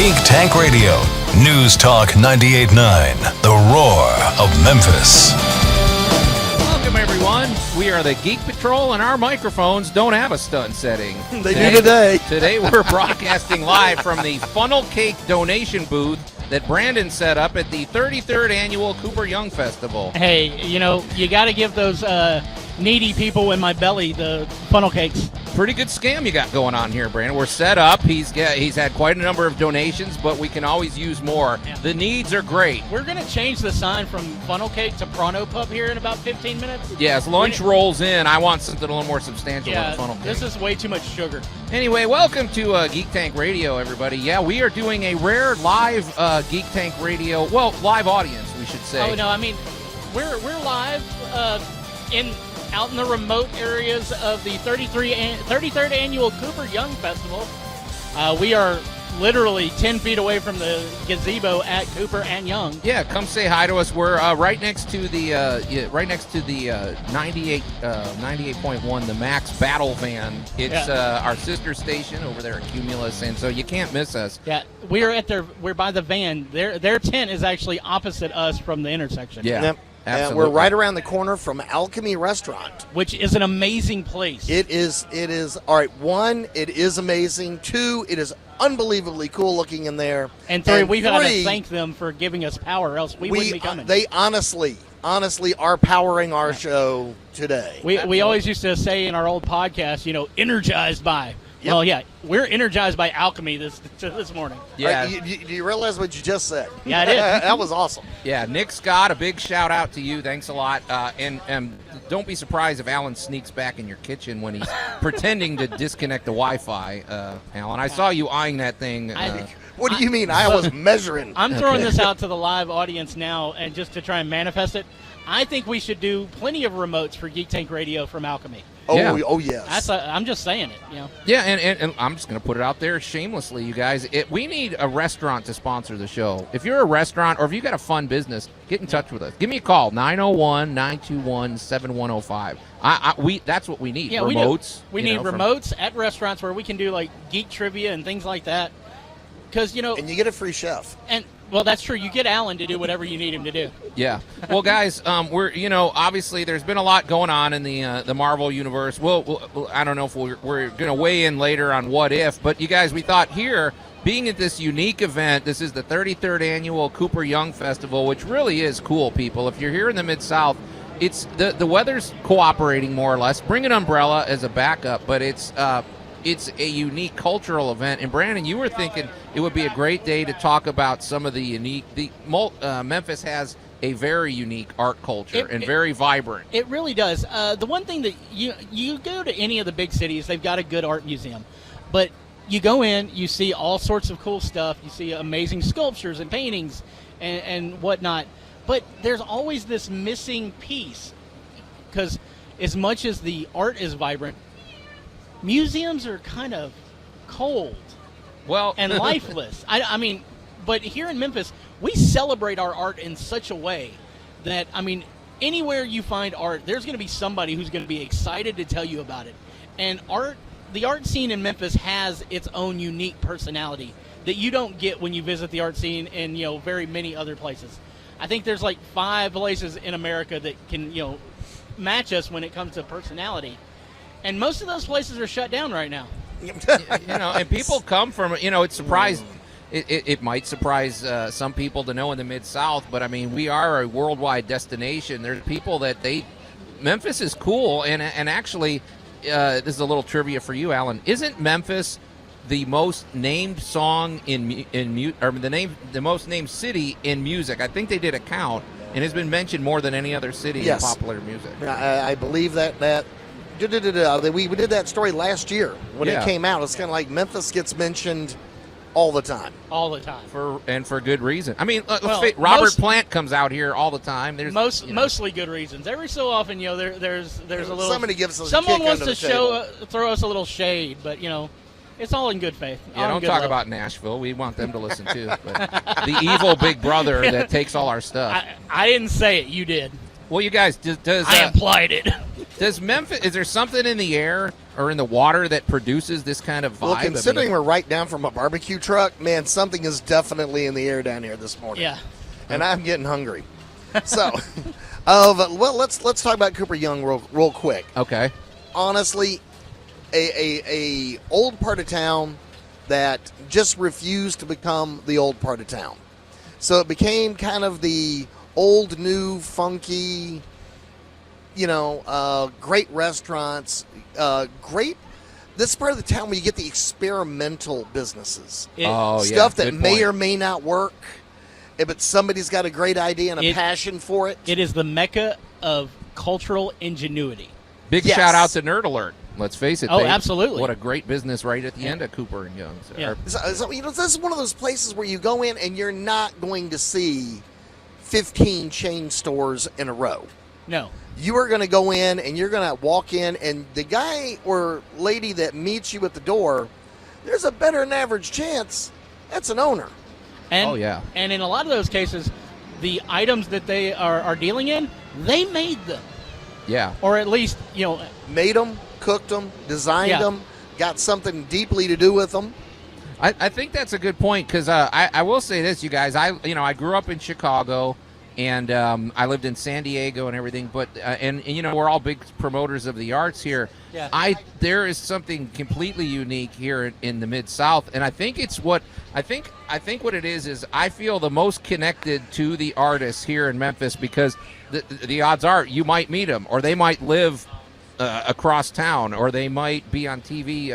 Geek Tank Radio, News Talk 98.9, the roar of Memphis. Welcome, everyone. We are the Geek Patrol, and our microphones don't have a stun setting. They do today. Today, we're broadcasting live from the funnel cake donation booth that Brandon set up at the 33rd Annual Cooper Young Festival. Hey, you know, you got to give those needy people in my belly the funnel cakes. Pretty good scam you got going on here, Brandon. We're set up. He's had quite a number of donations, but we can always use more. Yeah. The needs are great. We're going to change the sign from funnel cake to Pronto Pup here in about 15 minutes. Yeah, as lunch rolls in, I want something a little more substantial than a funnel cake. This is way too much sugar. Anyway, welcome to Geek Tank Radio, everybody. Yeah, we are doing a rare live Geek Tank Radio, well, live audience, we should say. Oh, no, I mean, we're live out in the remote areas of the 33rd Annual Cooper Young Festival. We are literally 10 feet away from the gazebo at Cooper and Young. Yeah, come say hi to us. We're right next to the 98.1, the Max Battle Van. It's our sister station over there at Cumulus, and so you can't miss us. Yeah, we're by the van. Their tent is actually opposite us from the intersection. Yeah. Yep. Absolutely. We're right around the corner from Alchemy Restaurant, which is an amazing place. It is. All right, one, it is amazing. Two, it is unbelievably cool looking in there. And three, we've got to thank them for giving us power, else we wouldn't be coming. They honestly are powering our show today. We always used to say in our old podcast, you know, energized by. Yep. Well, yeah, we're energized by Alchemy this morning. Yeah. Do you realize what you just said? Yeah, I did. That was awesome. Yeah, Nick Scott, a big shout out to you. Thanks a lot. And don't be surprised if Allan sneaks back in your kitchen when he's pretending to disconnect the Wi-Fi, Allan. I saw you eyeing that thing. What do you mean? I was measuring. I'm throwing this out to the live audience now, and just to try and manifest it, I think we should do plenty of remotes for Geek Tank Radio from Alchemy. Oh yes. I'm just saying it, you know. Yeah, and I'm just going to put it out there shamelessly, you guys. We need a restaurant to sponsor the show. If you're a restaurant or if you got a fun business, get in touch with us. Give me a call, 901-921-7105. That's what we need. Yeah, remotes. We need remotes at restaurants where we can do like geek trivia and things like that. Because and you get a free chef. And well, that's true. You get Allan to do whatever you need him to do. Yeah. Well, guys, we're obviously there's been a lot going on in the Marvel universe. We'll I don't know if we're going to weigh in later on what if, but you guys, we thought here, being at this unique event, this is the 33rd Annual Cooper Young Festival, which really is cool, people. If you're here in the Mid-South, it's the weather's cooperating more or less. Bring an umbrella as a backup, but it's a unique cultural event. And Brandon, you were thinking it would be a great day to talk about some of the unique. Memphis has a very unique art culture and very vibrant. It really does. The one thing that you go to any of the big cities, they've got a good art museum, but you go in, you see all sorts of cool stuff. You see amazing sculptures and paintings and whatnot. But there's always this missing piece, because as much as the art is vibrant, museums are kind of cold, and lifeless. I mean, but here in Memphis, we celebrate our art in such a way that, I mean, anywhere you find art, there's going to be somebody who's going to be excited to tell you about it. And the art scene in Memphis has its own unique personality that you don't get when you visit the art scene in very many other places. I think there's like 5 places in America that can match us when it comes to personality. And most of those places are shut down right now. And people come from, it's surprised. It might surprise some people to know in the Mid-South, but I mean, we are a worldwide destination. There's people that Memphis is cool, and actually, this is a little trivia for you, Allan. Isn't Memphis the most named song the most named city in music? I think they did a count, and has been mentioned more than any other city in popular music. I believe that. We did that story last year when it came out. It's kind of like Memphis gets mentioned all the time. All the time. For good reason. I mean, Robert Plant comes out here all the time. There's mostly good reasons. Every so often, there's a little. Somebody gives us someone a kick wants under to the throw us a little shade, but it's all in good faith. Yeah, don't talk about Nashville. We want them to listen too. But the evil big brother that takes all our stuff. I didn't say it. You did. Well, you guys, does I implied it. Does Memphis? Is there something in the air or in the water that produces this kind of vibe? Well, considering we're right down from a barbecue truck, man, something is definitely in the air down here this morning. Yeah. And I'm getting hungry. So, well, let's talk about Cooper Young real quick. Okay. Honestly, a old part of town that just refused to become the old part of town. So it became kind of the old, new, funky, great restaurants, great. This is part of the town where you get the experimental businesses. Stuff that may or may not work, but somebody's got a great idea and a passion for it. It is the mecca of cultural ingenuity. Big shout out to Nerd Alert. Let's face it. Oh, absolutely. What a great business right at the end of Cooper and Young. Yeah. So, this is one of those places where you go in and you're not going to see 15 chain stores in a row. No. You are going to go in and you're going to walk in, and the guy or lady that meets you at the door, there's a better than average chance that's an owner. And, And in a lot of those cases, the items that they are dealing in, they made them. Yeah. Or at least, made them, cooked them, designed them, got something deeply to do with them. I think that's a good point, because I will say this, you guys. I grew up in Chicago, and I lived in San Diego and everything. But and we're all big promoters of the arts here. Yeah. There is something completely unique here in the Mid-South, and I think it's what I think what it is I feel the most connected to the artists here in Memphis, because the odds are you might meet them, or they might live across town, or they might be on TV,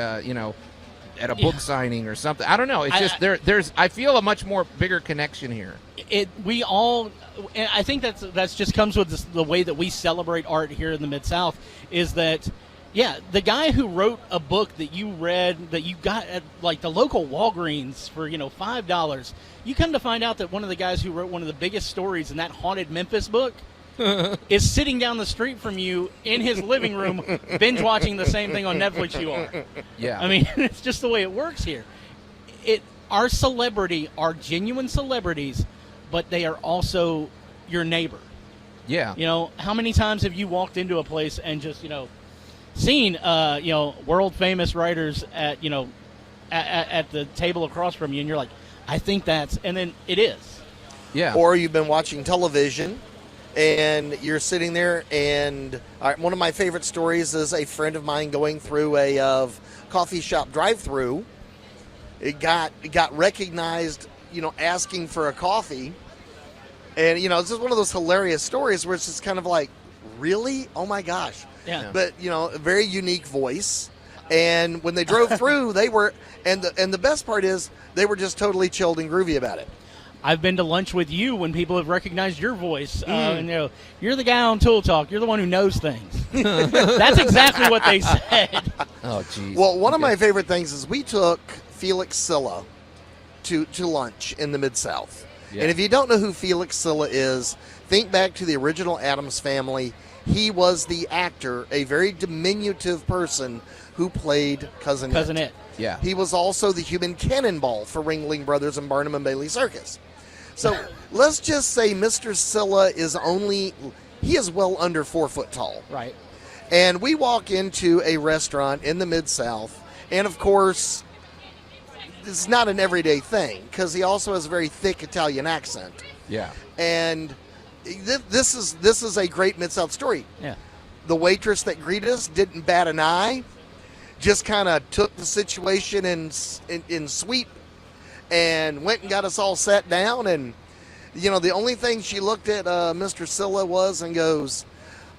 at a book signing or something. I don't know. It's just I feel a much more bigger connection here. And I think that's just comes with the way that we celebrate art here in the Mid-South, is that, the guy who wrote a book that you read, that you got at like the local Walgreens for, $5, you come to find out that one of the guys who wrote one of the biggest stories in that haunted Memphis book is sitting down the street from you in his living room, binge watching the same thing on Netflix you are. Yeah. I mean, it's just the way it works here. Our celebrity are genuine celebrities, but they are also your neighbor. Yeah. How many times have you walked into a place and just, seen, world famous writers at the table across from you, and you're like, I think and then it is. Yeah. Or you've been watching television, and you're sitting there, and one of my favorite stories is a friend of mine going through a coffee shop drive-through. It got recognized, asking for a coffee, and it's just one of those hilarious stories where it's just kind of like, really? Oh my gosh! Yeah. But a very unique voice, and when they drove through, they were, and the best part is they were just totally chilled and groovy about it. I've been to lunch with you when people have recognized your voice. And, you're the guy on Tool Talk. You're the one who knows things. That's exactly what they said. Oh, geez. Well, one of my favorite things is we took Felix Silla to lunch in the Mid-South. Yeah. And if you don't know who Felix Silla is, think back to the original Addams Family. He was the actor, a very diminutive person who played Cousin It. Yeah. He was also the human cannonball for Ringling Brothers and Barnum and Bailey Circus. So let's just say Mr. Silla he is well under 4 foot tall. Right. And we walk into a restaurant in the Mid-South, and of course, it's not an everyday thing, because he also has a very thick Italian accent. Yeah. And this is a great Mid-South story. Yeah. The waitress that greeted us didn't bat an eye, just kind of took the situation in sweep and went and got us all sat down. And, the only thing she looked at Mr. Silla was and goes,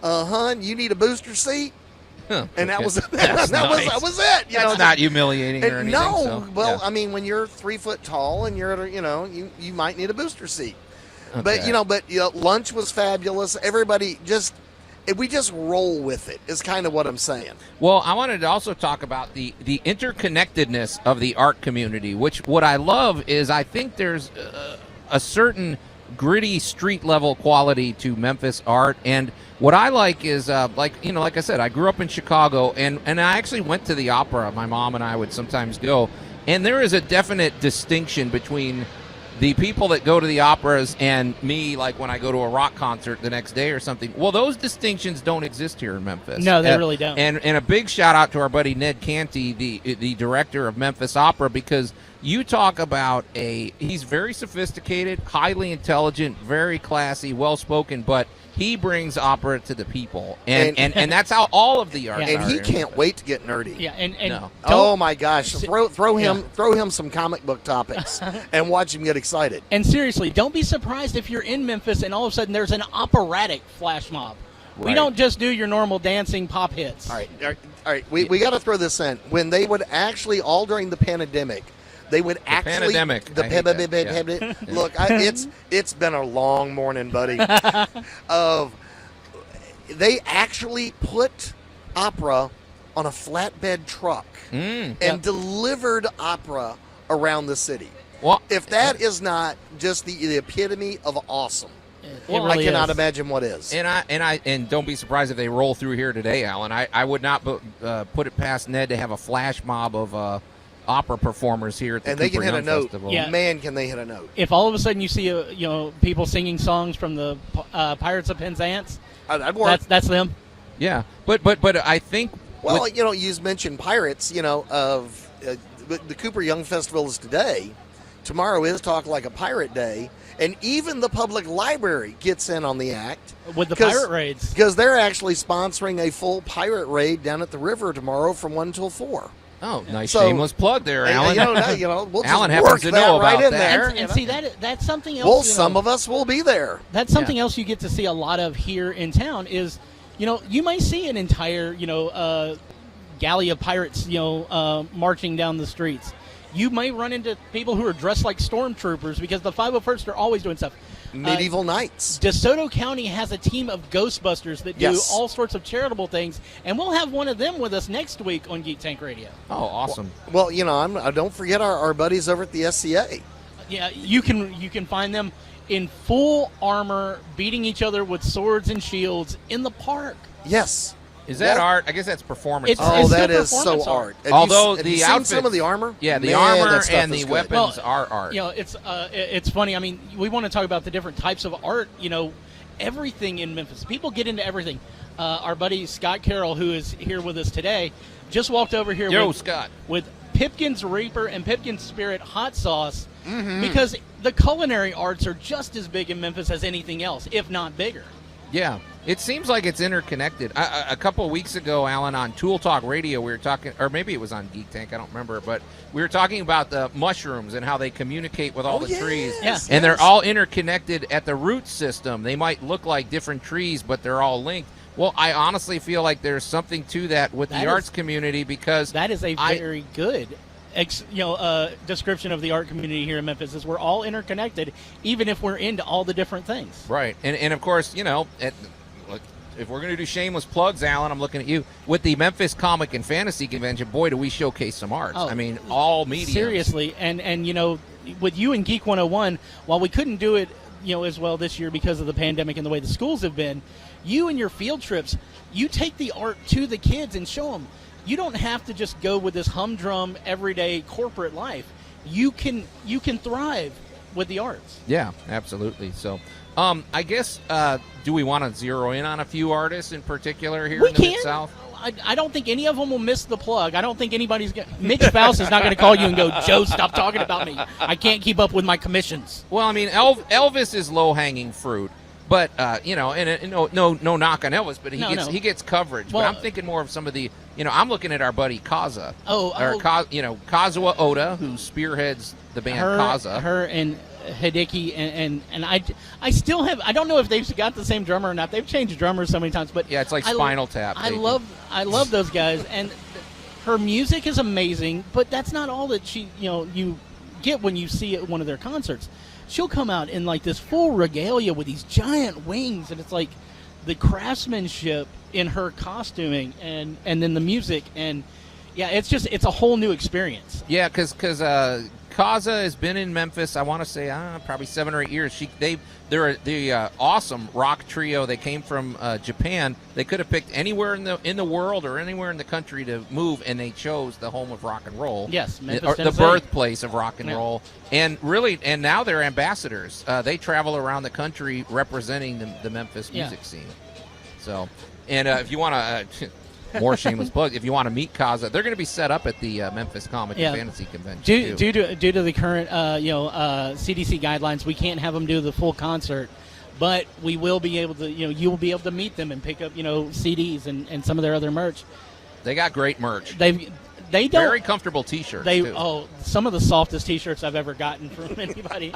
"Hun, you need a booster seat?" Huh, and that was nice. that was it. That's not humiliating or anything. No, so, well, I mean, when you're 3 foot tall and you're you might need a booster seat. Okay. But lunch was fabulous. Everybody we just roll with it is kind of what I'm saying. Well, I wanted to also talk about the interconnectedness of the art community, which what I love is I think there's a certain gritty street level quality to Memphis art. And what I like is like I said, I grew up in Chicago, and I actually went to the opera. My mom and I would sometimes go, and there is a definite distinction between the people that go to the operas and me, like when I go to a rock concert the next day or something, well, those distinctions don't exist here in Memphis. No, they really don't. And a big shout out to our buddy Ned Canty, the director of Memphis Opera, because you talk about he's very sophisticated, highly intelligent, very classy, well-spoken, but he brings opera to the people. And that's how all of the arts are. And he can't wait to get nerdy. Yeah, and No. Oh my gosh! Throw him some comic book topics and watch him get excited. And seriously, don't be surprised if you're in Memphis and all of a sudden there's an operatic flash mob. We Right. don't just do your normal dancing pop hits. All right. We got to throw this in. When they would actually, all during the pandemic, they would actually pandemic. the I hate that. Yeah. Look, it's been a long morning, buddy. They actually put opera on a flatbed truck and delivered opera around the city. Well, If that is not just the epitome of awesome, It really I cannot is. imagine what is. And don't be surprised if they roll through here today, Alan. I would not put it past Ned to have a flash mob of opera performers here at the And they can Cooper hit a Young note. Festival. Yeah. Man, can they hit a note? If all of a sudden you see people singing songs from the Pirates of Penzance, I'd work. that's them. Yeah, but I think Well, you mentioned Pirates, of the Cooper Young Festival is today. Tomorrow is Talk Like a Pirate Day, and even the public library gets in on the act. With the pirate raids. Because they're actually sponsoring a full pirate raid down at the river tomorrow from 1 till 4. oh, nice So- shameless plug there, Alan. We'll just Alan work happens to that know right about in that. there. And see, that's something else. Well, some of us will be there. That's something else you get to see a lot of here in town is, you might see an entire, galley of pirates, marching down the streets. You may run into people who are dressed like stormtroopers because the 501st are always doing stuff. Medieval Knights. DeSoto County has a team of Ghostbusters that do Yes. all sorts of charitable things, and we'll have one of them with us next week on Geek Tank Radio. Oh, awesome. Well, don't forget our buddies over at the SCA. Yeah, you can find them in full armor, beating each other with swords and shields in the park. Yes. Is that Well- art? I guess that's performance. It's- art. Oh, still that is so performance art. art. Have Although have the you seen outfits, some of the armor? Yeah, the Man, armor that stuff and is the good. weapons Well, are art. It's funny. I mean, we want to talk about the different types of art. Everything in Memphis. People get into everything. Our buddy Scott Carroll, who is here with us today, just walked over here Scott. with Pipkin's Reaper and Pipkin's Spirit hot sauce because the culinary arts are just as big in Memphis as anything else, if not bigger. Yeah, it seems like it's interconnected. A couple of weeks ago, Alan, on Tool Talk Radio, we were talking, or maybe it was on Geek Tank, I don't remember, but we were talking about the mushrooms and how they communicate with all the trees. Yeah. And they're all interconnected at the root system. They might look like different trees, but they're all linked. Well, I honestly feel like there's something to that with That the is- arts community because That is a very good description of the art community here in Memphis. Is we're all interconnected, even if we're into all the different things. Right, and of course, look, if we're going to do shameless plugs, Alan, I'm looking at you. With the Memphis Comic and Fantasy Convention, boy, do we showcase some arts. Oh, I mean, all mediums. Seriously, and with you and Geek 101, while we couldn't do it, as well this year because of the pandemic and the way the schools have been, you and your field trips, you take the art to the kids and show them. You don't have to just go with this humdrum everyday corporate life. You can thrive with the arts. Yeah, absolutely. So, I guess, do we want to zero in on a few artists in particular here We in the can. Mid-South? I don't think any of them will miss the plug. I don't think anybody's going to... Mitch Faust is not going to call you and go, Joe, stop talking about me. I can't keep up with my commissions. Well, I mean, Elvis is low-hanging fruit. But and no knock on Elvis, but he gets coverage. Well, but I'm thinking more of some of the, I'm looking at our buddy Kaza. Oh. Kazuo Oda, who spearheads the band Kaza. Her and Hideki and I still have... I don't know if they've got the same drummer or not. They've changed drummers so many times, but Yeah, it's like Spinal Tap. I love those guys, and her music is amazing. But that's not all that you get when you see at one of their concerts. She'll come out in like this full regalia with these giant wings, and it's like the craftsmanship in her costuming and then the music, and yeah, it's a whole new experience. Yeah, because Kaza has been in Memphis, I want to say, probably 7 or 8 years. They're the awesome rock trio. They came from Japan. They could have picked anywhere in the world or anywhere in the country to move, and they chose the home of rock and roll. Yes, Memphis, the Tennessee. birthplace of rock and roll. And now they're ambassadors. They travel around the country representing the Memphis music scene. So, and if you want to... More shameless plug. If you want to meet Kaza, they're going to be set up at the Memphis Comic and Fantasy Convention. Due to the current CDC guidelines, we can't have them do the full concert, but we will be able to. You will be able to meet them and pick up CDs and some of their other merch. They got great merch. They don't very comfortable T-shirts. Too. Some of the softest T-shirts I've ever gotten from anybody.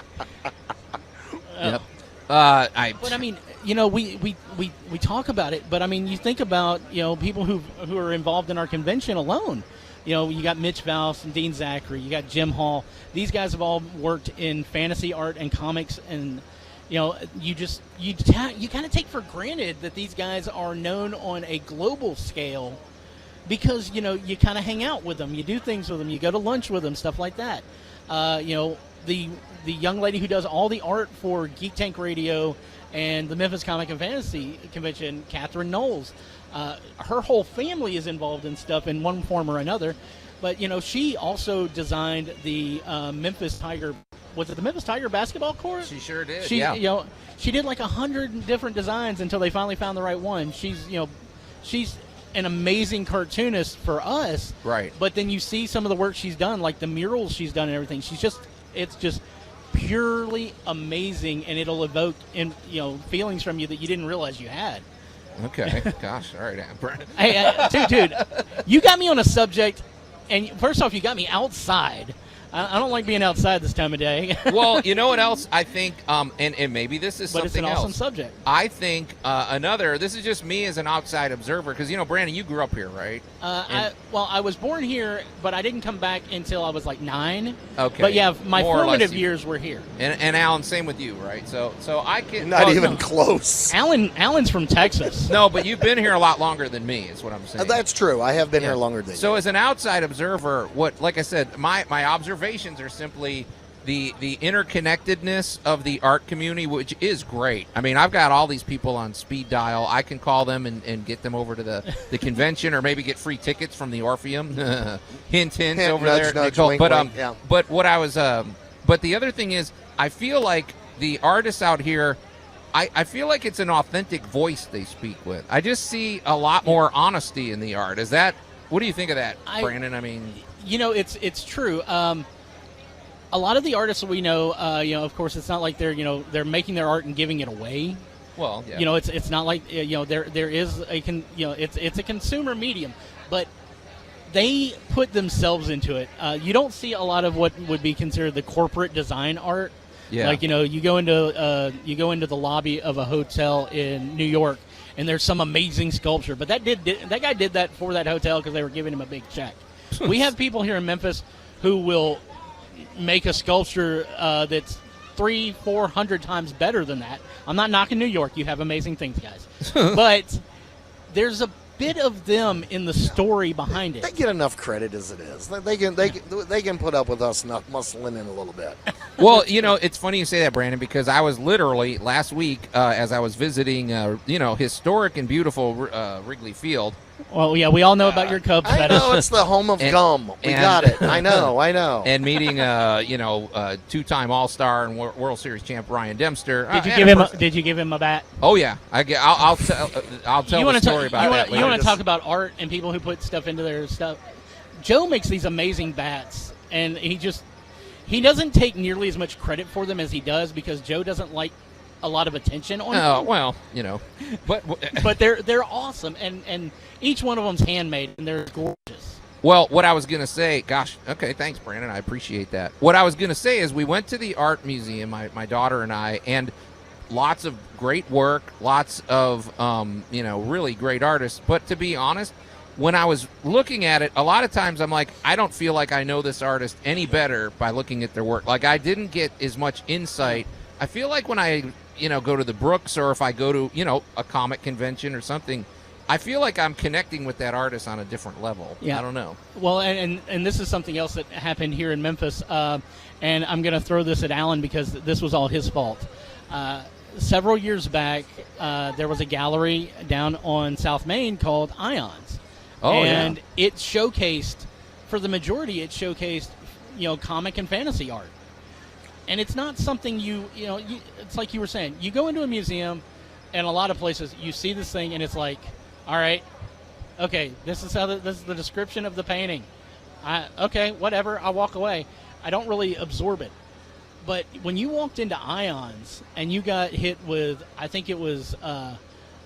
Yep. But I mean, we talk about it, but I mean, you think about people who are involved in our convention alone. You got Mitch Valls and Dean Zachary, you got Jim Hall. These guys have all worked in fantasy art and comics, and you kind of take for granted that these guys are known on a global scale because you kind of hang out with them, you do things with them, you go to lunch with them, stuff like that. The young lady who does all the art for Geek Tank Radio and the Memphis Comic and Fantasy Convention, Catherine Knowles, her whole family is involved in stuff in one form or another. But she also designed the Memphis Tiger. Was it the Memphis Tiger basketball court? She sure did. She did like 100 different designs until they finally found the right one. She's an amazing cartoonist for us. Right. But then you see some of the work she's done, like the murals she's done and everything. It's just purely amazing, and it'll evoke feelings from you that you didn't realize you had. Okay. Gosh. All right, Brandon. Hey, dude, you got me on a subject, and first off, you got me outside. I don't like being outside this time of day. Well, you know what else I think, and maybe this is something else. But it's an awesome subject. I think this is just me as an outside observer, because, Brandon, you grew up here, right? I was born here, but I didn't come back until I was like 9. Okay. But yeah, my formative years were here. And Allan, same with you, right? So I can... Not even close. Allan's from Texas. No, but you've been here a lot longer than me, is what I'm saying. That's true. I have been here longer than you. So as an outside observer, like I said, my observations are simply the interconnectedness of the art community, which is great. I mean, I've got all these people on speed dial. I can call them and get them over to the convention, or maybe get free tickets from the Orpheum. hint, over nudge, there. Nudge, wink, wink, yeah. But what I was, but the other thing is, I feel like the artists out here, I feel like it's an authentic voice they speak with. I just see a lot more honesty in the art. What do you think of that, Brandon? I mean, it's true. A lot of the artists that we know, of course, it's not like they're making their art and giving it away. Well, yeah. It's not like there is it's a consumer medium, but they put themselves into it. You don't see a lot of what would be considered the corporate design art. Yeah. Like you go into the lobby of a hotel in New York, and there's some amazing sculpture, but that guy did that for that hotel because they were giving him a big check. We have people here in Memphis who will make a sculpture that's 300-400 times better than that. I'm not knocking New York. You have amazing things, guys. But there's a bit of them in the story behind it. They get enough credit as it is. They can put up with us not muscling in a little bit. Well, it's funny you say that, Brandon, because I was literally last week as I was visiting, historic and beautiful Wrigley Field. Well, yeah, we all know about your Cubs fetish. I know, it's the home of gum. We got it. I know. And meeting, two-time All-Star and World Series champ Ryan Dempster. Did you give him a bat? Oh yeah, I'll tell the story about that later. You want to talk about art and people who put stuff into their stuff? Joe makes these amazing bats, and he doesn't take nearly as much credit for them as he does because Joe doesn't like a lot of attention on them. Oh, well, but they're awesome, and each one of them's handmade, and they're gorgeous. Well, what I was going to say, gosh, okay, thanks, Brandon. I appreciate that. What I was going to say is we went to the art museum, my daughter and I, and lots of great work, lots of, really great artists. But to be honest, when I was looking at it, a lot of times I'm like, I don't feel like I know this artist any better by looking at their work. Like, I didn't get as much insight. I feel like when I, go to the Brooks, or if I go to, a comic convention or something, I feel like I'm connecting with that artist on a different level. Yeah. I don't know. Well, and this is something else that happened here in Memphis, and I'm going to throw this at Allan because this was all his fault. Several years back, there was a gallery down on South Main called Ions. Oh, and yeah. it showcased, for the majority, comic and fantasy art. And it's not something it's like you were saying. You go into a museum, and a lot of places, you see this thing, and it's like, all right, okay, this is the description of the painting. Okay, whatever, I'll walk away. I don't really absorb it. But when you walked into Ions, and you got hit with, I think it was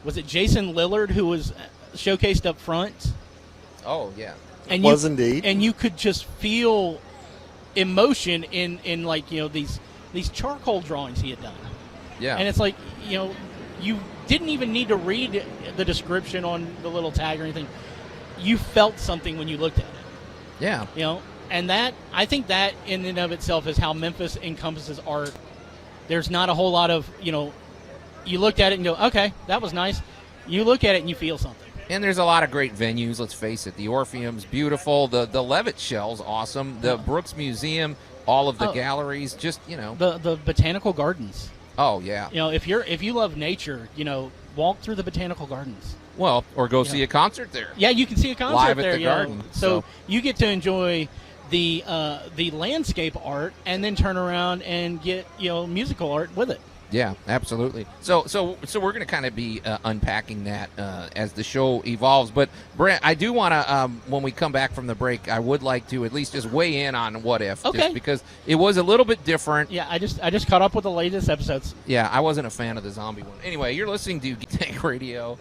it Jason Lillard who was showcased up front? Oh, yeah. And was indeed. And you could just feel emotion in these charcoal drawings he had done. Yeah. And it's like, you didn't even need to read the description on the little tag or anything. You felt something when you looked at it. Yeah. And I think that in and of itself is how Memphis encompasses art. There's not a whole lot of, you looked at it and go, okay, that was nice. You look at it and you feel something. And there's a lot of great venues, let's face it. The Orpheum's beautiful. The Levitt Shell's awesome. The Brooks Museum, all of the galleries, just, The botanical gardens. Oh, yeah. If you love nature, walk through the botanical gardens. Well, or go see a concert there. Yeah, you can see a concert live there. At the garden. So you get to enjoy the landscape art and then turn around and get, musical art with it. Yeah, absolutely. So we're going to kind of be unpacking that as the show evolves. But Brent, I do want to, when we come back from the break, I would like to at least just weigh in on What If, okay? Just because it was a little bit different. Yeah, I just caught up with the latest episodes. Yeah, I wasn't a fan of the zombie one. Anyway, you're listening to Geek Tank Radio.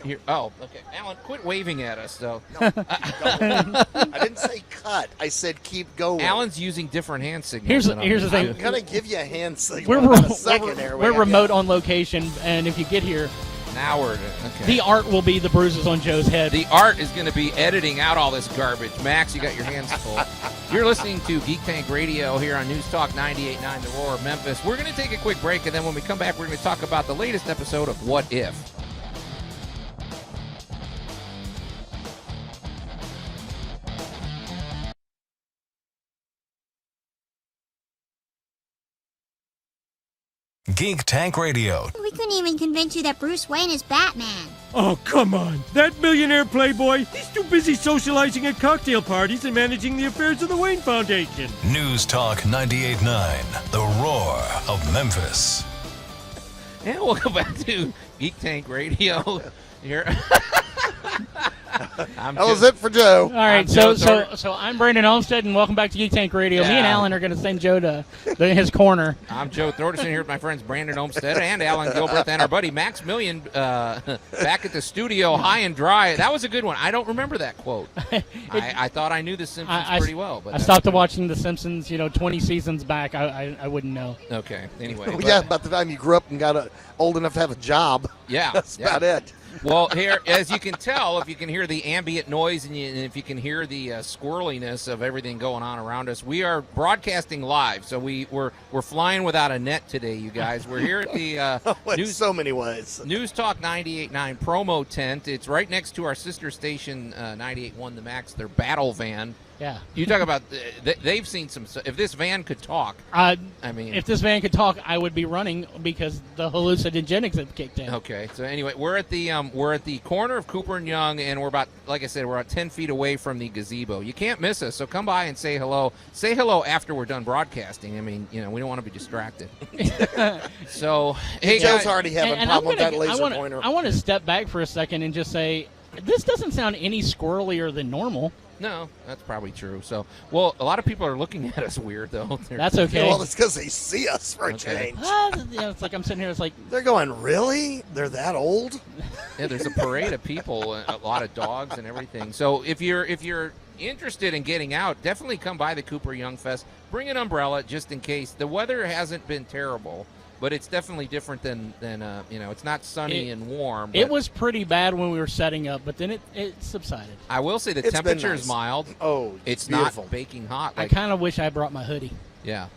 Here, okay. Allan, quit waving at us, though. No, I didn't say cut. I said keep going. Allan's using different hand signals. Here's the thing. I'm going to give you a hand signal in a second there. We're remote on location, and if you get here, now we're okay. The art will be the bruises on Joe's head. The art is going to be editing out all this garbage. Max, you got your hands full. You're listening to Geek Tank Radio here on News Talk 98.9 The Roar of Memphis. We're going to take a quick break, and then when we come back, we're going to talk about the latest episode of What If. Geek Tank Radio. We couldn't even convince you that Bruce Wayne is Batman. Oh, come on. That millionaire playboy, he's too busy socializing at cocktail parties and managing the affairs of the Wayne Foundation. News Talk 98.9, The Roar of Memphis. And welcome back to Geek Tank Radio. Here. That was it for Joe. All right, so I'm Brandon Olmstead, and welcome back to Geek Tank Radio. Yeah. Me and Allan are going to send Joe to his corner. I'm Joe Thorderson here with my friends Brandon Olmstead and Allan Gilbert and our buddy Max Million back at the studio, high and dry. That was a good one. I don't remember that quote. I thought I knew The Simpsons pretty well. But I stopped watching The Simpsons, 20 seasons back. I wouldn't know. Okay, anyway. Well, yeah, about the time you grew up and got old enough to have a job. Yeah. That's about it. Well, here, as you can tell, if you can hear the ambient noise and if you can hear the squirreliness of everything going on around us, we are broadcasting live. So we're flying without a net today, you guys. We're here at the in so many ways. News Talk 98.9 promo tent. It's right next to our sister station, 98.1 The Max, their battle van. Yeah. You talk about they've seen some. If this van could talk, if this van could talk, I would be running because the hallucinogenics have kicked in. Okay. So anyway, we're at the corner of Cooper and Young, and we're about 10 feet away from the gazebo. You can't miss us. So come by and say hello. Say hello after we're done broadcasting. I mean, we don't want to be distracted. So hey, Joe's guys, already having a problem with that laser pointer. I want to step back for a second and just say this doesn't sound any squirrelier than normal. No, that's probably true. So, well, a lot of people are looking at us weird, though. That's okay. Yeah, well, it's because they see us for a change. It's like I'm sitting here. It's like they're going, really? They're that old? Yeah, there's a parade of people, a lot of dogs and everything. So, if you're interested in getting out, definitely come by the Cooper Young Fest. Bring an umbrella just in case. The weather hasn't been terrible. But it's definitely different than it's not sunny and warm. It was pretty bad when we were setting up, but then it subsided. I will say the It's temperature been nice. is mild. Oh, it's beautiful. not baking hot. I kind of wish I brought my hoodie. Yeah.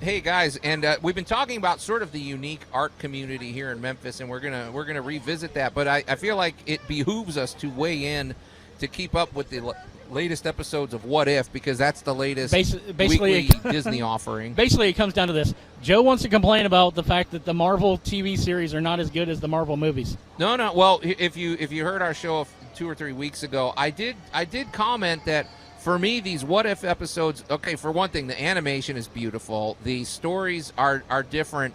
Hey guys, and we've been talking about sort of the unique art community here in Memphis, and we're gonna revisit that. But I feel like it behooves us to weigh in to keep up with the latest episodes of What If, because that's the latest Basically, weekly Disney offering. Basically, it comes down to this. Joe wants to complain about the fact that the Marvel TV series are not as good as the Marvel movies. No. Well, if you heard our show 2 or 3 weeks ago, I did comment that for me these What If episodes. Okay, for one thing, the animation is beautiful. The stories are different.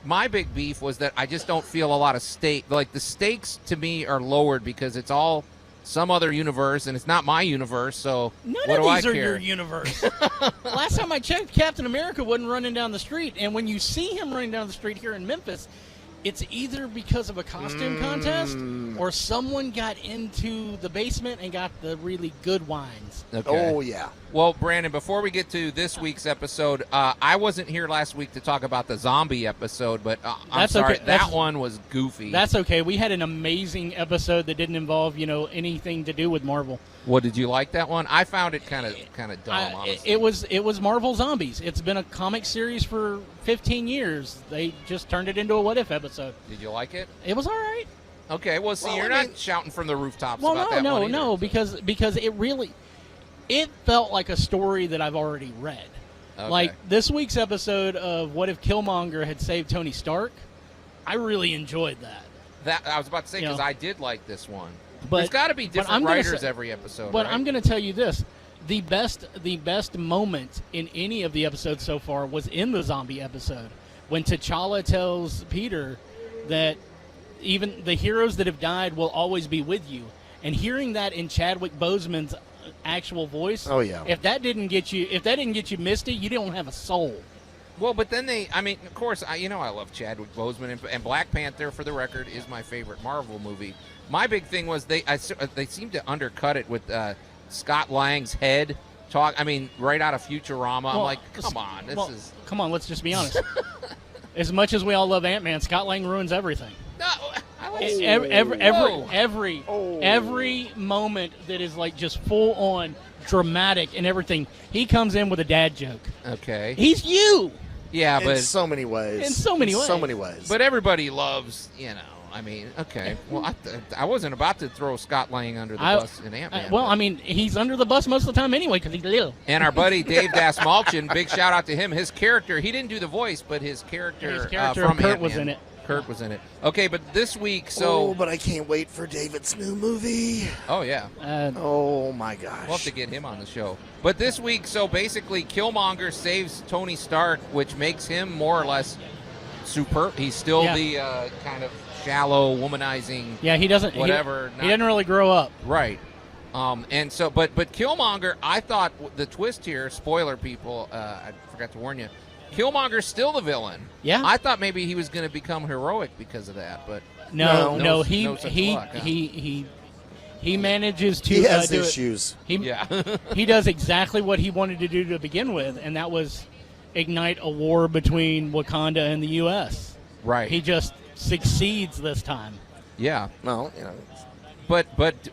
My big beef was that I just don't feel a lot of stake. Like the stakes to me are lowered because it's all some other universe and it's not my universe. So None what of do these I are care? your universe. Last time I checked, Captain America wasn't running down the street, and when you see him running down the street here in Memphis, it's either because of a costume contest or someone got into the basement and got the really good wines. Okay. Oh, yeah. Well, Brandon, before we get to this week's episode, I wasn't here last week to talk about the zombie episode, but I'm That's sorry, okay. that one was goofy. That's okay. We had an amazing episode that didn't involve, anything to do with Marvel. What, did you like that one? I found it kind of dumb, honestly. It was Marvel Zombies. It's been a comic series for 15 years. They just turned it into a What If episode. Did you like it? It was all right. Okay, well, see, you're not shouting from the rooftops about that one either, so. because it felt like a story that I've already read. Okay. Like this week's episode of What If Killmonger had saved Tony Stark, I really enjoed that. I was about to say, because You know. I did like this one. But There's got to be but different I'm gonna writers say- every episode, But right? I'm going to tell you this: the best moment in any of the episodes so far was in the zombie episode when T'Challa tells Peter that even the heroes that have died will always be with you. And hearing that in Chadwick Boseman's actual voice, Oh, yeah. if that didn't get you misty, you don't have a soul. Well, but then of course, I love Chadwick Boseman, and Black Panther, for the record, is my favorite Marvel movie. My big thing was they seem to undercut it with Scott Lang's head talk. I mean, right out of Futurama. I'm like, come on, Come on, let's just be honest. As much as we all love Ant-Man, Scott Lang ruins everything. No, I like Every moment that is like just full on dramatic and everything, he comes in with a dad joke. Okay. He's you. Yeah, In but so many ways. In so many ways. So many ways. but everybody loves, okay. Well, I wasn't about to throw Scott Lang under the bus in Ant-Man. He's under the bus most of the time anyway because he's little. And our buddy Dave Dasmalchin, big shout out to him. His character, he didn't do the voice, but his character from Kurt Ant-Man, was in it. Kurt was in it. Okay, but this week, but I can't wait for David's new movie. Oh, yeah. Oh, my gosh. We'll have to get him on the show. But this week, so basically, Killmonger saves Tony Stark, which makes him more or less superb. He's still the kind of shallow, womanizing. Yeah, he doesn't. Whatever. He didn't really grow up. Right. And so, but Killmonger, I thought the twist here. Spoiler, people. I forgot to warn you. Killmonger's still the villain. Yeah. I thought maybe he was going to become heroic because of that, but No. no He such luck, huh? he manages to He has do it. issues. He does exactly what he wanted to do to begin with, and that was ignite a war between Wakanda and the U.S. Right. He just succeeds this time. Yeah. Well, But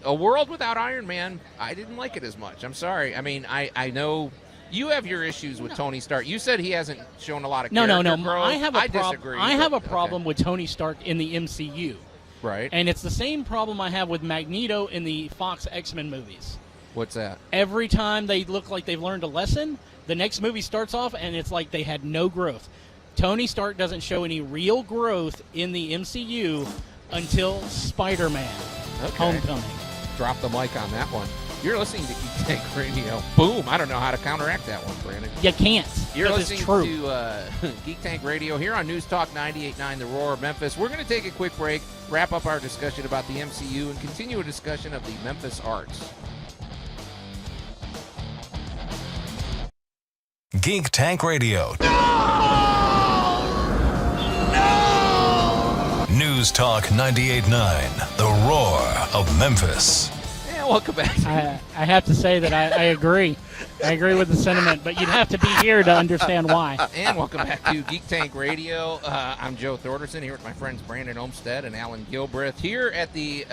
a world without Iron Man, I didn't like it as much. I'm sorry. I mean, I know you have your issues with Tony Stark. You said he hasn't shown a lot of character growth. I disagree. I have a problem with Tony Stark in the MCU. Right. And it's the same problem I have with Magneto in the Fox X-Men movies. What's that? Every time they look like they've learned a lesson, the next movie starts off and it's like they had no growth. Tony Stark doesn't show any real growth in the MCU until Spider-Man Homecoming. Drop the mic on that one. You're listening to Geek Tank Radio. Boom. I don't know how to counteract that one, Brandon. You can't. You're listening it's true. to Geek Tank Radio here on News Talk 98.9 The Roar of Memphis. We're going to take a quick break, wrap up our discussion about the MCU, and continue a discussion of the Memphis arts. Geek Tank Radio. News Talk 98.9 The Roar of Memphis. And welcome back. I have to say that I agree. I agree with the sentiment, but you'd have to be here to understand why. And welcome back to Geek Tank Radio. I'm Joe Thorderson here with my friends Brandon Olmstead and Allan Gilbreth here at the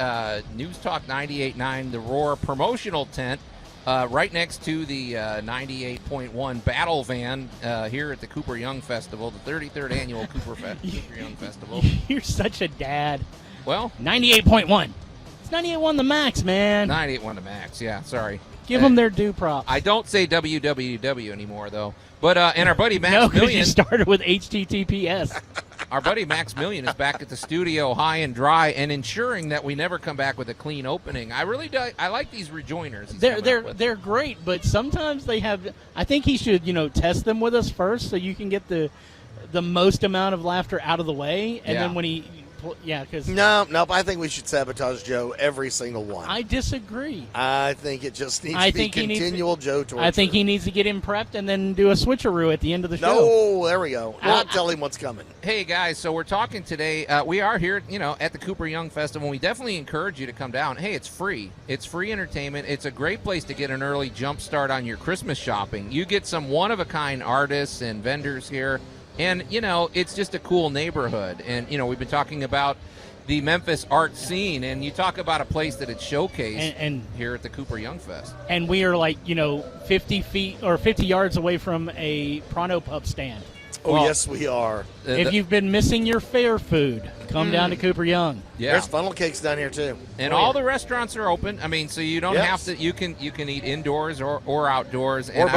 News Talk 98.9 The Roar promotional tent. right next to the 98.1 Battle Van here at the Cooper Young Festival, the 33rd annual Cooper Young Festival. You're such a dad. Well, 98.1. It's 98.1 the max, man. 98.1 the max. Yeah, sorry. Give them their due props. I don't say WWW anymore though. But and our buddy Max No, because Million. you started with HTTPS. Our buddy Max Million is back at the studio high and dry and ensuring that we never come back with a clean opening. I really do. I like these rejoiners. They're great, but sometimes they have. I think he should test them with us first so you can get the most amount of laughter out of the way, and then when he. Yeah, because Nope. I think we should sabotage Joe every single one. I disagree. I think it just needs to be continual Joe torture. I think he needs to get him prepped and then do a switcheroo at the end of the show. No, there we go. Not tell him what's coming. Hey guys, so we're talking today. We are here, at the Cooper Young Festival. We definitely encourage you to come down. Hey, it's free. It's free entertainment. It's a great place to get an early jump start on your Christmas shopping. You get some one-of-a-kind artists and vendors here. And, it's just a cool neighborhood. And, we've been talking about the Memphis art scene, and you talk about a place that it's showcased and here at the Cooper Young Fest. And we are 50 feet or 50 yards away from a Pronto Pub stand. Oh, yes, we are. If you've been missing your fair food, come down to Cooper Young. Yeah. There's funnel cakes down here, too. And all the restaurants are open. I mean, so you don't have to, you can eat indoors or outdoors. And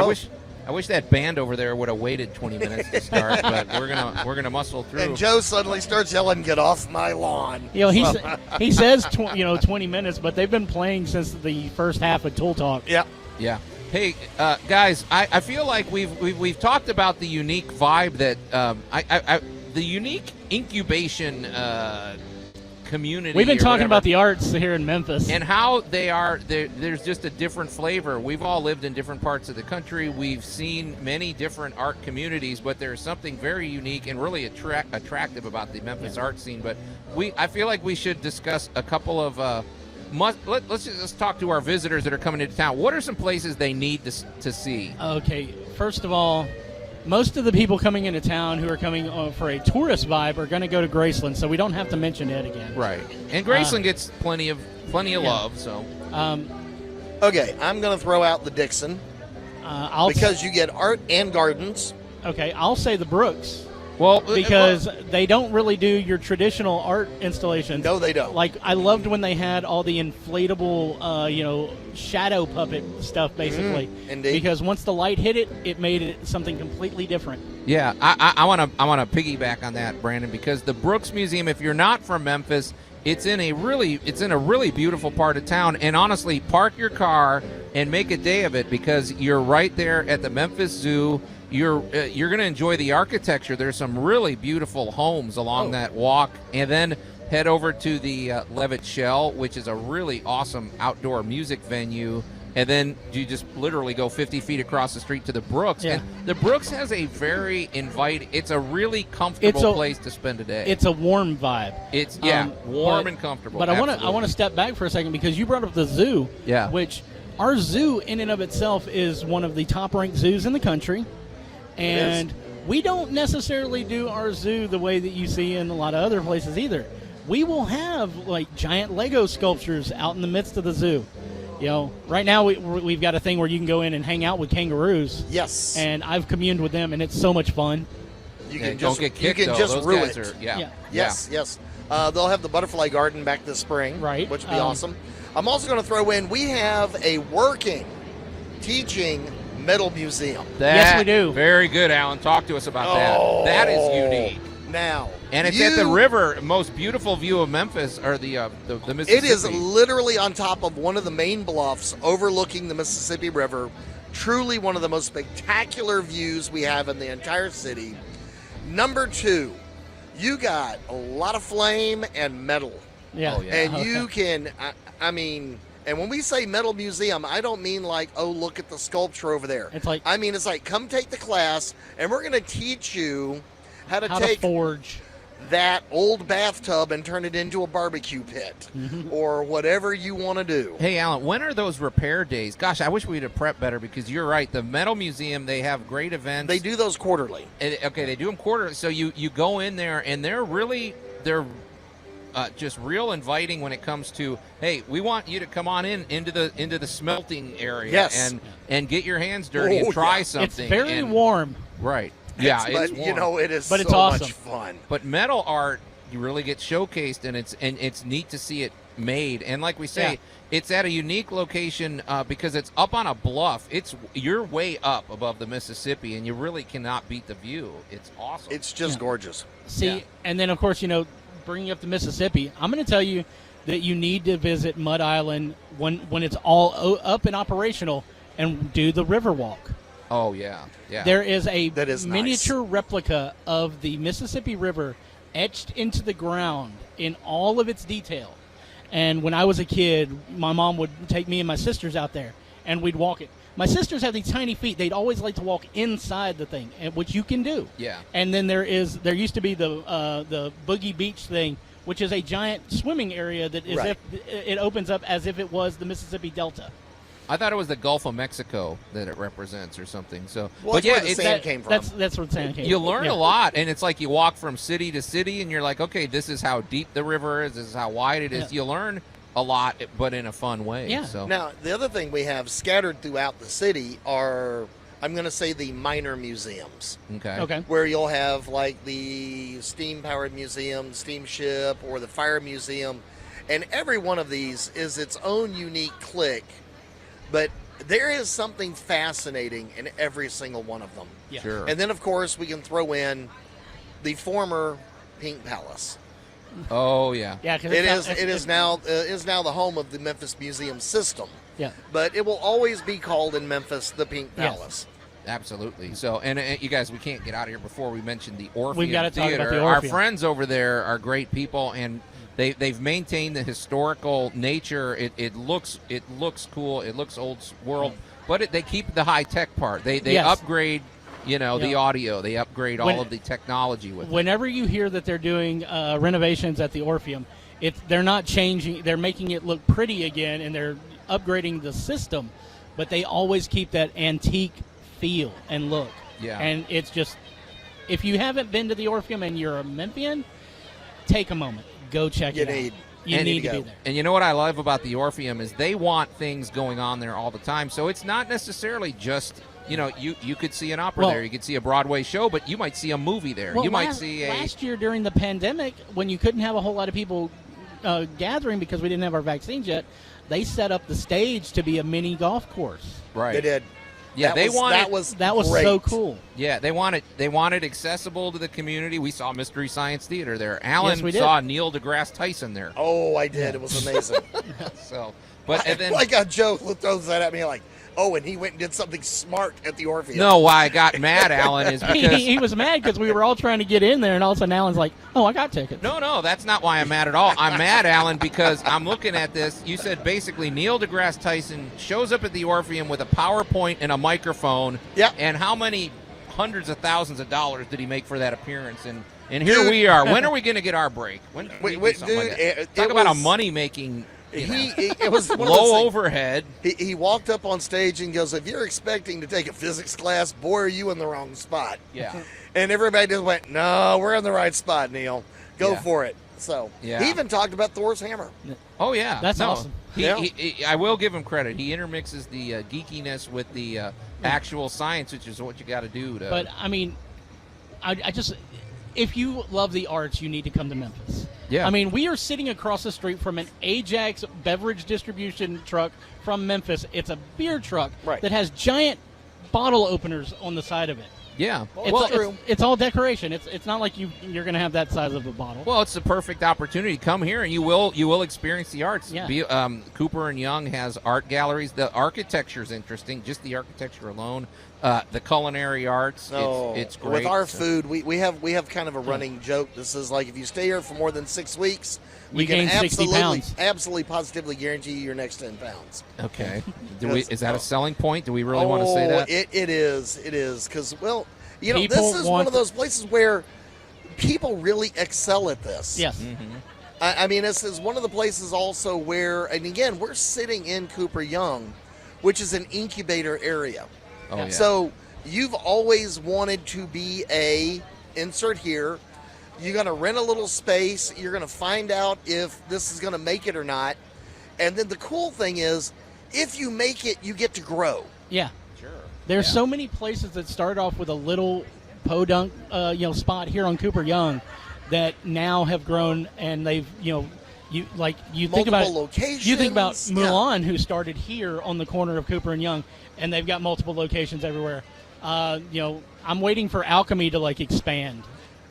I wish that band over there would have waited 20 minutes to start, but we're gonna muscle through. And Joe suddenly starts yelling, "Get off my lawn!" He says 20 minutes, but they've been playing since the first half of Tool Talk. Yeah. Yeah. Hey, guys, I feel like we've talked about the unique vibe that the unique incubation community. We've been talking about the arts here in Memphis and how they are. There's just a different flavor. We've all lived in different parts of the country. We've seen many different art communities, but there's something very unique and really attractive about the Memphis art scene. But I feel like we should discuss a couple of. Let's just talk to our visitors that are coming into town. What are some places they need to see? Okay, first of all, most of the people coming into town who are coming for a tourist vibe are going to go to Graceland, so we don't have to mention it again. Right, and Graceland gets plenty of love. So, okay, I'm going to throw out the Dixon because you get art and gardens. Okay, I'll say the Brooks. Well, because they don't really do your traditional art installations. No, they don't. Like, I loved when they had all the inflatable, shadow puppet stuff, basically. Indeed. Because once the light hit it, it made it something completely different. Yeah, I want to piggyback on that, Brandon, because the Brooks Museum, if you're not from Memphis, it's in a really beautiful part of town. And honestly, park your car and make a day of it because you're right there at the Memphis Zoo. You're going to enjoy the architecture. There's some really beautiful homes along that walk, and then head over to the Levitt Shell, which is a really awesome outdoor music venue. And then you just literally go 50 feet across the street to the Brooks. Yeah. And the Brooks has a very it's a really comfortable place to spend a day. It's a warm vibe. It's warm and comfortable. But I want to step back for a second because you brought up the zoo. Yeah. Which our zoo in and of itself is one of the top ranked zoos in the country. And we don't necessarily do our zoo the way that you see in a lot of other places either. We will have like giant Lego sculptures out in the midst of the zoo. Right now we've got a thing where you can go in and hang out with kangaroos. Yes. And I've communed with them, and it's so much fun. You can don't get kicked, though. Those rue guys it. Yes. They'll have the butterfly garden back this spring, right? Which would be awesome. I'm also going to throw in, we have a working, teaching metal museum. Yes, we do. Very good, Allan. Talk to us about that. That is unique. Now, and it's at the river. Most beautiful view of Memphis, or the Mississippi. It is literally on top of one of the main bluffs overlooking the Mississippi River. Truly one of the most spectacular views we have in the entire city. Number 2, you got a lot of flame and metal. Yeah. And you can, and when we say metal museum, I don't mean like, oh, look at the sculpture over there. It's like, come take the class, and we're going to teach you how to forge that old bathtub and turn it into a barbecue pit or whatever you want to do. Hey, Allan, when are those repair days? Gosh, I wish we'd have prepped better because you're right. The Metal Museum, they have great events. They do those quarterly. Okay, they do them quarterly. So you go in there, and they're just real inviting when it comes to, hey, we want you to come on into the smelting area Yes. and get your hands dirty and try yeah. something. It's very and, warm. Right. Yeah, it's but warm. you know, it is But so it's awesome. much fun. But metal art, you really get showcased, and it's neat to see it made. And like we say, it's at a unique location because it's up on a bluff. You're way up above the Mississippi, and you really cannot beat the view. It's awesome. It's just gorgeous. See, and then of course, you know, bringing up the Mississippi, I'm going to tell you that you need to visit Mud Island when it's all up and operational and do the river walk. Oh yeah. There is a That is miniature replica of the Mississippi River etched into the ground in all of its detail. And when I was a kid, my mom would take me and my sisters out there, and we'd walk it. My sisters have these tiny feet. They'd always like to walk inside the thing, which you can do. Yeah. And then there used to be the Boogie Beach thing, which is a giant swimming area that is Right. it opens up as if it was the Mississippi Delta. I thought it was the Gulf of Mexico that it represents or something. So, Well, but that's yeah, where the sand came from. That's where the sand came you from. learn Yeah. a lot, and it's like you walk from city to city, and you're like, okay, this is how deep the river is. This is how wide it is. Yeah. You learn a lot, but in a fun way. Yeah. So Now, the other thing we have scattered throughout the city are, I'm going to say, the minor museums, Okay. where you'll have like the steam-powered museum, steamship, or the fire museum, and every one of these is its own unique clique, but there is something fascinating in every single one of them. Yeah. Sure. And then, of course, we can throw in the former Pink Palace. Oh yeah. Yeah, because It is now the home of the Memphis Museum System, Yeah. but it will always be called in Memphis the Pink Yes. Palace. Absolutely. So, and you guys, we can't get out of here before we mention the Orpheum We've got to talk Theater. about the Our Orpheum. friends over there are great people, and they've maintained the historical nature. It looks cool. It looks old world, but they keep the high tech part. They Yes. upgrade, the Yeah. audio. They upgrade all of the technology with it. Whenever you hear that they're doing renovations at the Orpheum, they're not changing. They're making it look pretty again, and they're upgrading the system, but they always keep that antique feel and look. Yeah. And it's just, if you haven't been to the Orpheum and you're a Memphian, take a moment, go check You it out. need- You and need to to go. be there. And you know what I love about the Orpheum is they want things going on there all the time. So it's not necessarily just, you could see an opera Well- there, you could see a Broadway show, but you might see a movie there. Well, you might last, see last year during the pandemic, when you couldn't have a whole lot of people gathering because we didn't have our vaccines yet, they set up the stage to be a mini golf course. right. They did. Yeah, That they was, wanted that was so great. cool. Yeah, they wanted accessible to the community. We saw Mystery Science Theater there. Alan we did. saw Neil deGrasse Tyson there. Oh, I did. It was amazing. So, but and then like a joke throws that at me like, oh, and he went and did something smart at the Orpheum. no, why I got mad, Alan, is because He was mad because we were all trying to get in there, and all of a sudden Alan's like, "Oh, I got tickets." No, that's not why I'm mad at all. I'm mad, Alan, because I'm looking at this. You said basically Neil deGrasse Tyson shows up at the Orpheum with a PowerPoint and a microphone. Yeah. And how many hundreds of thousands of dollars did he make for that appearance? And here Dude. we are. When are we going to get our break? When can we do Wait, something like dude, that? it Talk about a was- money-making, It was one of those low things. overhead. He walked up on stage and goes, if you're expecting to take a physics class, boy, are you in the wrong spot. Yeah. And everybody just went, no, we're in the right spot, Neil. Go Yeah. for it. So Yeah. he even talked about Thor's hammer. Oh yeah, That's No. awesome. Yeah. I will give him credit. He intermixes the geekiness with the actual science, which is what you got to do. But I mean, I just, if you love the arts, you need to come to Memphis. Yeah. I mean, we are sitting across the street from an Ajax beverage distribution truck from Memphis. It's a beer truck Right. that has giant bottle openers on the side of it. yeah, It's all decoration. It's not like you're going to have that size of a bottle. Well, it's the perfect opportunity. Come here, and you will experience the arts. Yeah. Cooper and Young has art galleries. The architecture is interesting. Just the architecture alone. The culinary arts. It's great. With our So- food, we have kind of a running joke. This is like if you stay here for more than 6 weeks, we You can gain 60 pounds. absolutely positively guarantee you your next 10 pounds. Okay. Because- Is that a selling point? Do we really want to say that? It is because People this is one want- of those places where people really excel at this. Yes. I mean, this is one of the places also where, and again, we're sitting in Cooper Young, which is an incubator area. Oh, yeah. So you've always wanted to be insert here, You're going to rent a little space. You're going to find out if this is going to make it or not. And then the cool thing is, if you make it, you get to grow. Yeah. Sure. There's so many places that started off with a little podunk, spot here on Cooper Young that now have grown, and they've, you think about locations. You think about Mulan, who started here on the corner of Cooper and Young, and they've got multiple locations everywhere. I'm waiting for Alchemy to expand.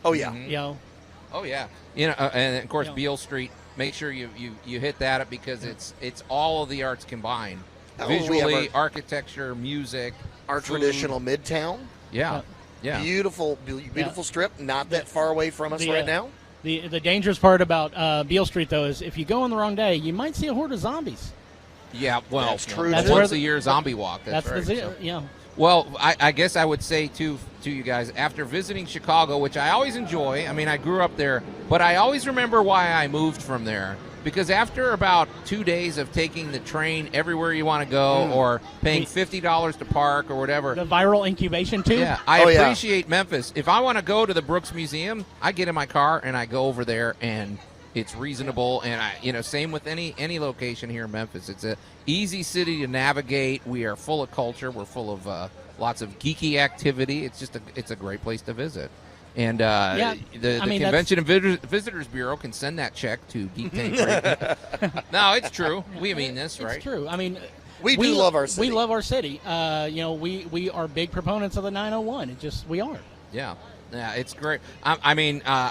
Oh yeah. Mm-hmm. Oh yeah. And of course Beale Street. Make sure you hit that up because it's all of the arts combined. Visually, architecture, music, our food. Traditional Midtown. Yeah. Beautiful strip. Not that far away from us right now. The dangerous part about Beale Street, though, is if you go on the wrong day, you might see a horde of zombies. Yeah, well, that's true. That's once a year zombie walk. That's right. Yeah. Well, I guess I would say to you guys, after visiting Chicago, which I always enjoy. I mean, I grew up there, but I always remember why I moved from there. Because after about 2 days of taking the train everywhere you want to go, or paying $50 to park or whatever, the viral incubation tube. Yeah, I appreciate Memphis. If I want to go to the Brooks Museum, I get in my car and I go over there, and it's reasonable. And same with any location here in Memphis. It's a easy city to navigate. We are full of culture. We're full of lots of geeky activity. It's a great place to visit. And the Convention and Visitors Bureau can send that check to Geek Tank Radio. No, it's true. We mean this, right? It's true. I mean, we do love our city. We love our city. We are big proponents of the 901. We are. Yeah. Yeah, it's great.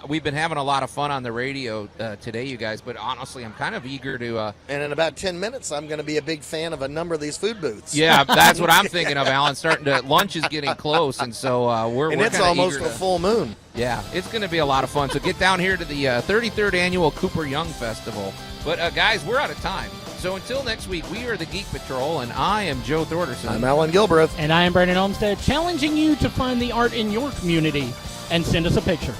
We've been having a lot of fun on the radio today, you guys, but honestly, I'm kind of eager to... and in about 10 minutes, I'm going to be a big fan of a number of these food booths. Yeah, that's what I'm thinking of, Alan. Lunch is getting close, and so we're it's almost a full moon. Yeah, it's going to be a lot of fun. So get down here to the 33rd Annual Cooper Young Festival. But, guys, we're out of time. So until next week, we are the Geek Patrol, and I am Joe Thorderson. I'm Allan Gilbreth. And I am Brandon Olmsted, challenging you to find the art in your community and send us a picture.